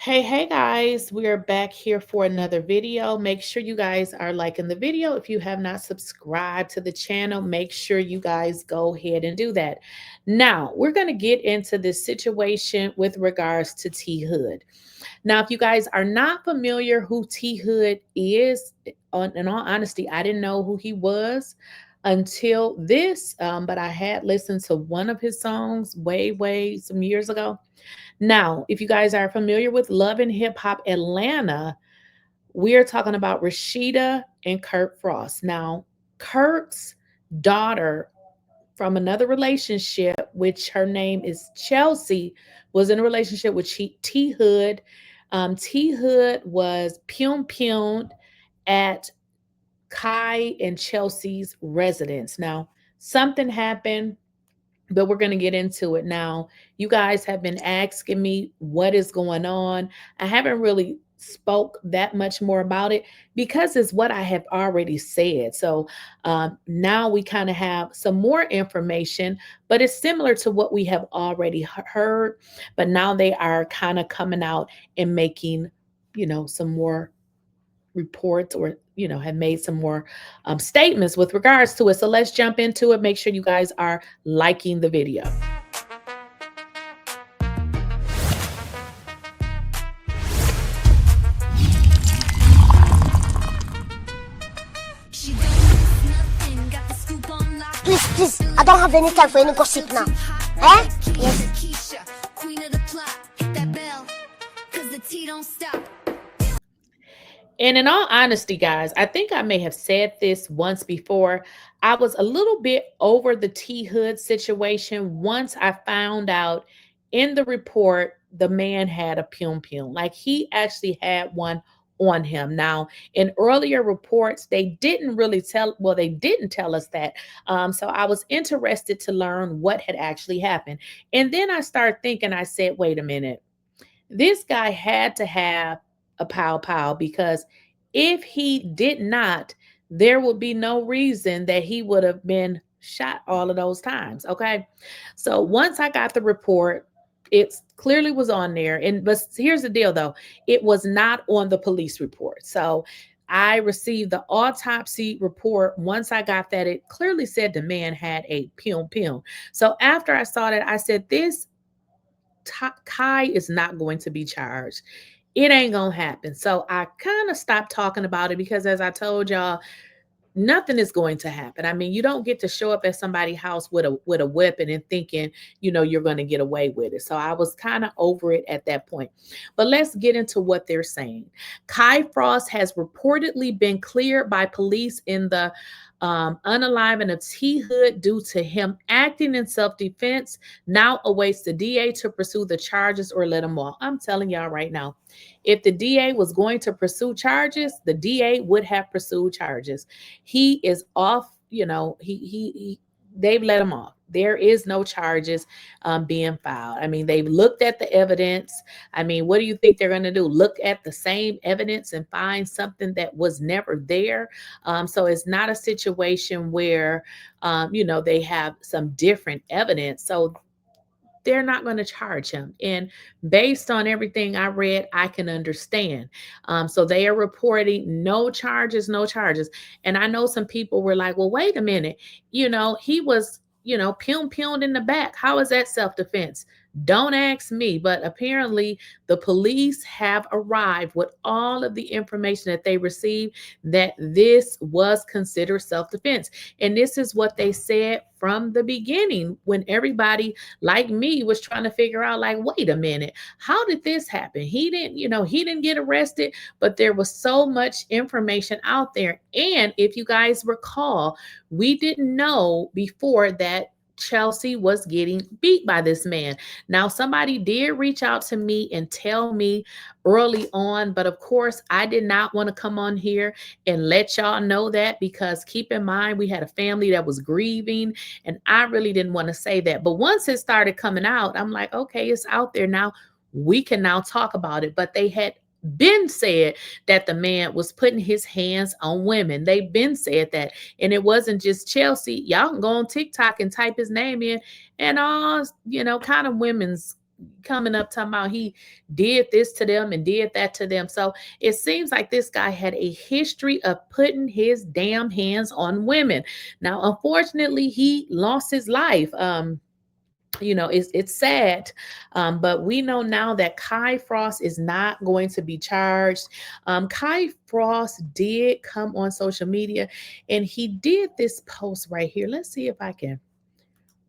Hey guys, we are back here for another video. Make sure you guys are liking the video. If you have not subscribed to the channel, make sure you guys go ahead and do that. Now, we're going to get into this situation with regards to T Hood. Now, if you guys are not familiar who T Hood is, in all honesty, I didn't know who he was until this, but I had listened to one of his songs way some years ago. Now, if you guys are familiar with Love and Hip Hop Atlanta, we're talking about Rasheeda and Kirk Frost. Now, Kirk's daughter from another relationship, which her name is Chelsea, was in a relationship with T Hood. T Hood was pum at Kai and Chelsea's residence. Now, something happened, but we're going to get into it now. You guys have been asking me what is going on. I haven't really spoke that much more about it because it's what I have already said. So now we kind of have some more information, but it's similar to what we have already heard. But now they are kind of coming out and making, some more reports or have made some more statements with regards to it. So let's jump into it. Make sure you guys are liking the video. Please, I don't have any time for any gossip now. Eh? Yes. And in all honesty, guys, I think I may have said this once before. I was a little bit over the T Hood situation once I found out in the report the man had a pum. Like he actually had one on him. Now, in earlier reports, they didn't really tell, well, they didn't tell us that. So I was interested to learn what had actually happened. And then I started thinking, I said, wait a minute, this guy had to have a pow because if he did not, there would be no reason that he would have been shot all of those times. Okay. So once I got the report, it clearly was on there. But here's the deal though, it was not on the police report. So I received the autopsy report. Once I got that, it clearly said the man had a pum. So after I saw that, I said, this Kai is not going to be charged. It ain't gonna happen. So I kind of stopped talking about it because, as I told y'all, nothing is going to happen. I mean, you don't get to show up at somebody's house with a weapon and thinking, you're going to get away with it. So I was kind of over it at that point. But let's get into what they're saying. Kai Frost has reportedly been cleared by police in the unaliving of T Hood due to him acting in self-defense. Now awaits the DA to pursue the charges or let him off. I'm telling y'all right now, if the DA was going to pursue charges, the DA would have pursued charges. He is off, they've let him off. There is no charges being filed. I mean, they've looked at the evidence. I mean, what do you think they're going to do? Look at the same evidence and find something that was never there. So it's not a situation where, they have some different evidence. So they're not going to charge him. And based on everything I read, I can understand. So they are reporting no charges, no charges. And I know some people were like, well, wait a minute. He was, pum in the back. How is that self-defense? Don't ask me. But apparently the police have arrived with all of the information that they received that this was considered self-defense. And this is what they said from the beginning when everybody like me was trying to figure out, like, wait a minute, how did this happen? He didn't get arrested, but there was so much information out there. And if you guys recall, we didn't know before that Chelsea was getting beat by this man. Now, somebody did reach out to me and tell me early on, but of course, I did not want to come on here and let y'all know that, because keep in mind, we had a family that was grieving, and I really didn't want to say that. But once it started coming out, I'm like, okay, it's out there now. We can now talk about it. But they had been said that the man was putting his hands on women. They've been said that. And it wasn't just Chelsea. Y'all can go on TikTok and type his name in, and all, kind of women's coming up talking about he did this to them and did that to them. So it seems like this guy had a history of putting his damn hands on women. Now, unfortunately, he lost his life. It's sad, but we know now that Kai Frost is not going to be charged. Kai Frost did come on social media and he did this post right here. Let's see if I can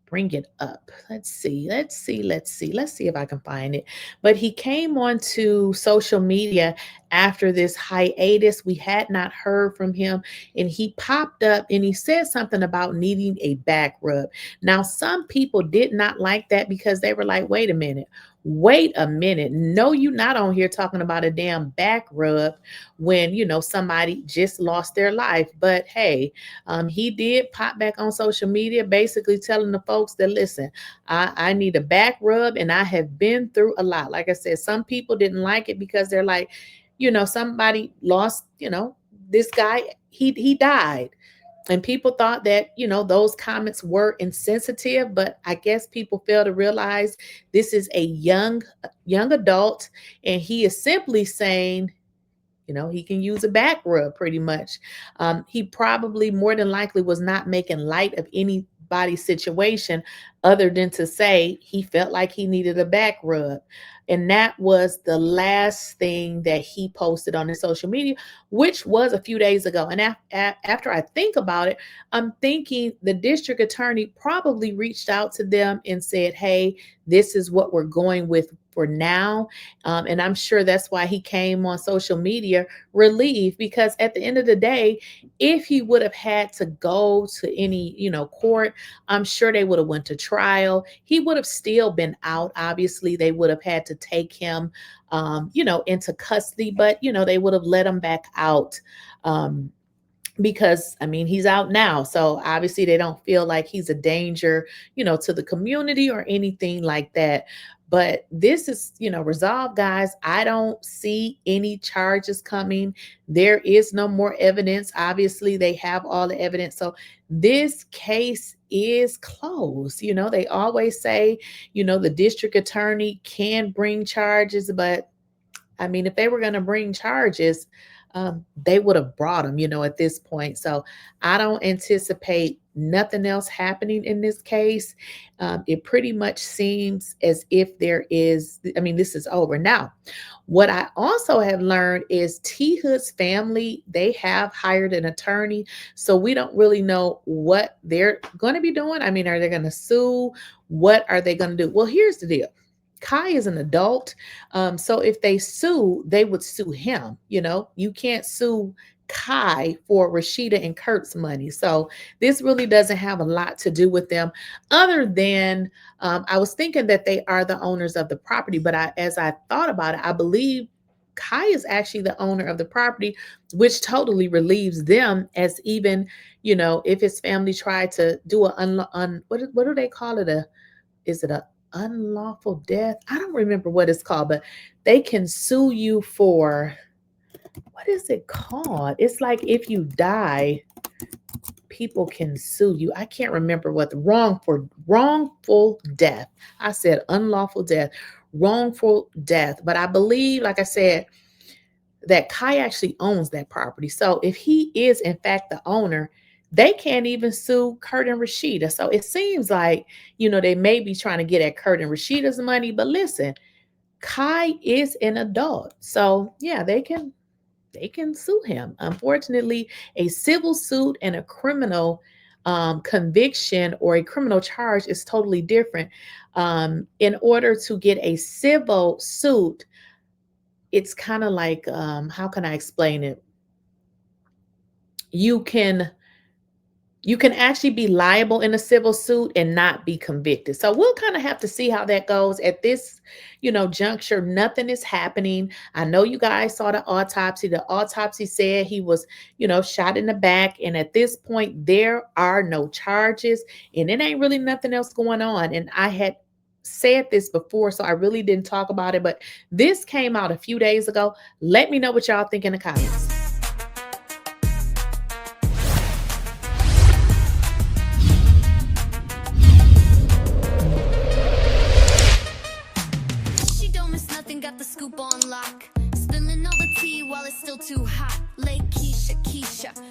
bring it up. Let's see if I can find it. But he came onto social media after this hiatus. We had not heard from him, and he popped up and he said something about needing a back rub. Now, some people did not like that because they were like, wait a minute. No, you're not on here talking about a damn back rub when somebody just lost their life. But hey, he did pop back on social media, basically telling the folks that, listen, I need a back rub and I have been through a lot. Like I said, some people didn't like it because they're like, somebody lost, this guy, he died. And people thought that, those comments were insensitive, but I guess people fail to realize this is a young adult, and he is simply saying, he can use a back rub pretty much. He probably more than likely was not making light of anybody's situation other than to say he felt like he needed a back rub. And that was the last thing that he posted on his social media, which was a few days ago. And after I think about it, I'm thinking the district attorney probably reached out to them and said, hey, this is what we're going with for now. And I'm sure that's why he came on social media relieved, because at the end of the day, if he would have had to go to any, court, I'm sure they would have went to trial. He would have still been out. Obviously, they would have had to take him, into custody, but, they would have let him back out. Because he's out now. So obviously they don't feel like he's a danger, to the community or anything like that. But this is, resolved, guys. I don't see any charges coming. There is no more evidence. Obviously, they have all the evidence. So this case is closed. They always say, the district attorney can bring charges, but if they were going to bring charges, they would have brought them, at this point. So I don't anticipate nothing else happening in this case. It pretty much seems as if this is over. Now, what I also have learned is T Hood's family, they have hired an attorney. So we don't really know what they're going to be doing. Are they going to sue? What are they going to do? Well, here's the deal. Kai is an adult. So if they sue, they would sue him. You can't sue Kai for Rasheeda and Kirk's money. So this really doesn't have a lot to do with them, other than I was thinking that they are the owners of the property. But as I thought about it, I believe Kai is actually the owner of the property, which totally relieves them, as even, if his family tried to do what do they call it? Is it a unlawful death? I don't remember what it's called, but they can sue you for, what is it called? It's like if you die, people can sue you. I can't remember what the wrongful death. I said unlawful death, wrongful death. But I believe, like I said, that Kai actually owns that property. So if he is in fact the owner, they can't even sue Kurt and Rasheeda. So it seems like, they may be trying to get at Kurt and Rasheeda's money. But listen, Kai is an adult. So yeah, they can sue him. Unfortunately, a civil suit and a criminal conviction or a criminal charge is totally different. In order to get a civil suit, it's kind of like, how can I explain it? You can actually be liable in a civil suit and not be convicted. So we'll kind of have to see how that goes. At this, juncture, nothing is happening. I know you guys saw the autopsy. The autopsy said he was, shot in the back. And at this point, there are no charges, and it ain't really nothing else going on. And I had said this before, so I really didn't talk about it, but this came out a few days ago. Let me know what y'all think in the comments. block, spilling all the tea while it's still too hot. Late Keisha, Keisha.